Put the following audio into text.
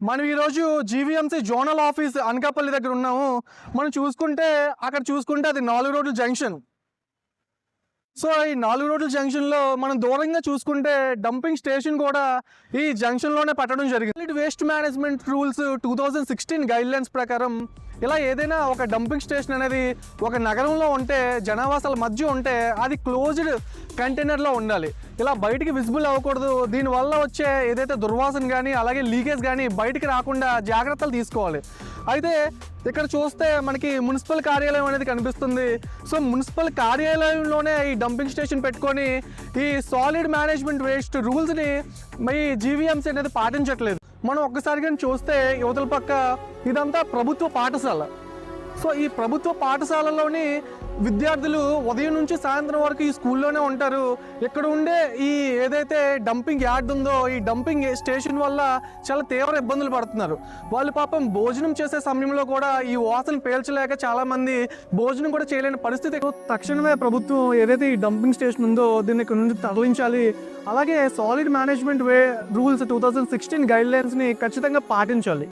మనం ఈరోజు GVMC zonal office Anakapalli దగ్గర ఉన్నాము. మనం చూసుకుంటే అక్కడ చూసుకుంటే అది 4 రోడ్ల జంక్షన్. సో, ఈ 4 రోడ్ల జంక్షన్‌లో మనం దూరంగా చూసుకుంటే డంపింగ్ స్టేషన్ కూడా ఈ జంక్షన్‌లోనే పెట్టడం జరిగింది. Solid waste management rules 2016 guidelines ప్రకారం ఇలా ఏదైనా ఒక డంపింగ్ స్టేషన్ అనేది ఒక నగరంలో ఉంటే, జనావాసాల మధ్య ఉంటే అది క్లోజ్డ్ కంటైనర్‌లో ఉండాలి. ఇలా బయటికి విజిబుల్ అవ్వకూడదు. దీనివల్ల వచ్చే ఏదైతే దుర్వాసన కానీ, అలాగే లీకేజ్ కానీ బయటికి రాకుండా జాగ్రత్తలు తీసుకోవాలి. అయితే ఇక్కడ చూస్తే మనకి మున్సిపల్ కార్యాలయం అనేది కనిపిస్తుంది. సో, మున్సిపల్ కార్యాలయంలోనే ఈ డంపింగ్ స్టేషన్ పెట్టుకొని ఈ సాలిడ్ మేనేజ్మెంట్ వేస్ట్ రూల్స్‌ని ఈ జీవీఎంసీ అనేది పాటించట్లేదు. మనం ఒక్కసారి కానీ చూస్తే యువతల పక్క ఇదంతా ప్రభుత్వ పాఠశాల. సో, ఈ ప్రభుత్వ పాఠశాలలోని విద్యార్థులు ఉదయం నుంచి సాయంత్రం వరకు ఈ స్కూల్లోనే ఉంటారు. ఇక్కడ ఉండే ఈ ఏదైతే డంపింగ్ యార్డ్ ఉందో, ఈ డంపింగ్ స్టేషన్ వల్ల చాలా తీవ్ర ఇబ్బందులు పడుతున్నారు. వాళ్ళు పాపం భోజనం చేసే సమయంలో కూడా ఈ వాసన పీల్చలేక చాలామంది భోజనం కూడా చేయలేని పరిస్థితి. తక్షణమే ప్రభుత్వం ఏదైతే ఈ డంపింగ్ స్టేషన్ ఉందో దీన్ని ఇక్కడ నుంచి తరలించాలి. అలాగే సాలిడ్ మేనేజ్మెంట్ రూల్స్ 2016 గైడ్లైన్స్ని ఖచ్చితంగా పాటించాలి.